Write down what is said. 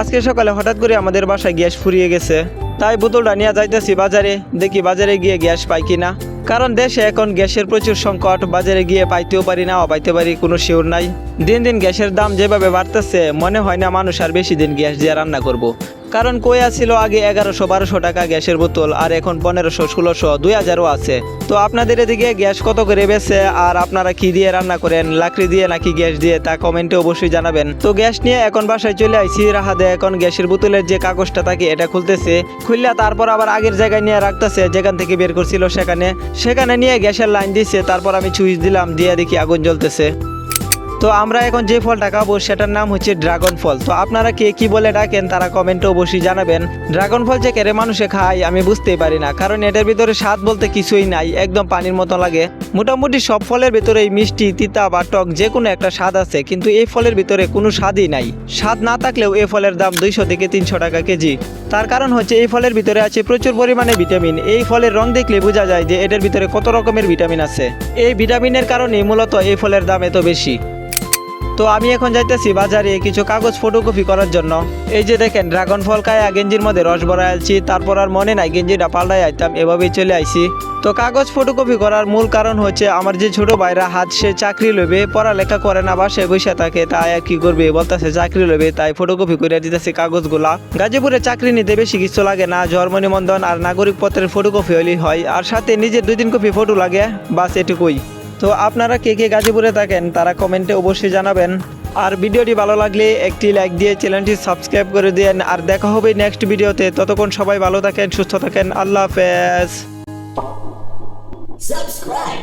আজকে সকালে হঠাৎ করে আমাদের বাসায় গ্যাস ফুরিয়ে গেছে, তাই বোতলটা নিয়ে যাইতেছি বাজারে, দেখি বাজারে গিয়ে গ্যাস পাই কিনা। কারণ দেশে এখন গ্যাসের প্রচুর সংকট, বাজারে গিয়ে পাইতেও পারি না, পাইতে পারি কোনো শিওর নাই। দিন দিন গ্যাসের দাম যেভাবে বাড়তেছে মনে হয় না মানুষ আর বেশি দিন গ্যাস দিয়ে রান্না করব। কারণ কয়া ছিল আগে 1100-1200 টাকা গ্যাসের বোতল, আর এখন 1500-1600-2000ও আছে। তো আপনাদের এদিকে গ্যাস কত করে বেচে, আর আপনারা কি দিয়ে রান্না করেন, লাকড়ি দিয়ে নাকি গ্যাস দিয়ে, তা কমেন্টে অবশ্যই জানাবেন। তো গ্যাস নিয়ে এখন বাসায় চলে আইছি, রাহাদে এখন গ্যাসের বোতলের যে কাগজটা থাকে এটা খুলতেছে, খুললে তারপর আবার আগের জায়গায় নিয়ে রাখতেছে, যেখান থেকে বের করছিল সেখানে নিয়ে গ্যাসের লাইন দিচ্ছে। তারপর আমি সুইচ দিলাম, দিয়ে দেখি আগুন জ্বলতেছে। তো আমরা এখন যে ফলটা খাবো সেটার নাম হচ্ছে ড্রাগন ফল। তো আপনারা কে কি বলে ডাকেন তারা কমেন্টে অবশ্যই জানাবেন। ড্রাগন ফল যে কেড়ে মানুষে খায় আমি বুঝতেই পারি না, কারণ এটার ভিতরে স্বাদ বলতে কিছুই নাই, একদম পানির মতো লাগে। মোটামুটি সব ফলের ভিতরে মিষ্টি, তিতা বা টক যে কোনো একটা স্বাদ আছে, কিন্তু এই ফলের ভিতরে কোনো স্বাদই নাই। স্বাদ না থাকলেও এই ফলের দাম 200 থেকে 300 টাকা কেজি। তার কারণ হচ্ছে এই ফলের ভিতরে আছে প্রচুর পরিমাণে ভিটামিন। এই ফলের রং দেখলে বোঝা যায় যে এটার ভিতরে কত রকমের ভিটামিন আছে। এই ভিটামিনের কারণেই মূলত এই ফলের দাম এত বেশি। তো আমি এখন যাইতেছি বাজারে কিছু কাগজ ফটোকপি করার জন্য। এই যে দেখেন ড্রাগন ফল খায়া গেঞ্জির মধ্যে রস ভরাই আলছি, তারপর আর মনে নাই গেঞ্জিটা পাল্টাই আইতাম, এভাবেই চলে আইছি। তো কাগজ ফটোকপি করার মূল কারণ হচ্ছে আমার যে ছোট ভাইরা হাত সে চাকরি লইবে, পড়ালেখা করে না, বাসায় বসে থাকে, তাই আর কি করবে, বলতেছে চাকরি লইবে, তাই ফটোকপি করে দিতেছে কাগজগুলা। গাজীপুরে চাকরি নিতে বেশি কিছু লাগে না, জন্ম নিবন্ধন আর নাগরিক পত্রের ফটোকপি হলেই হয়, আর সাথে নিজের 2-3 কপি ফটো লাগে, বাস এটুকুই। তো আপনারা কে কে গাজীপুরে থাকেন তারা কমেন্টে অবশ্যই জানাবেন। আর ভিডিওটি ভালো লাগলে একটি লাইক দিয়ে চ্যানেলটি সাবস্ক্রাইব করে দিন। আর দেখা হবে নেক্সট ভিডিওতে, ততক্ষণ সবাই ভালো থাকেন, সুস্থ থাকেন, আল্লাহ হাফেজ। Subscribe.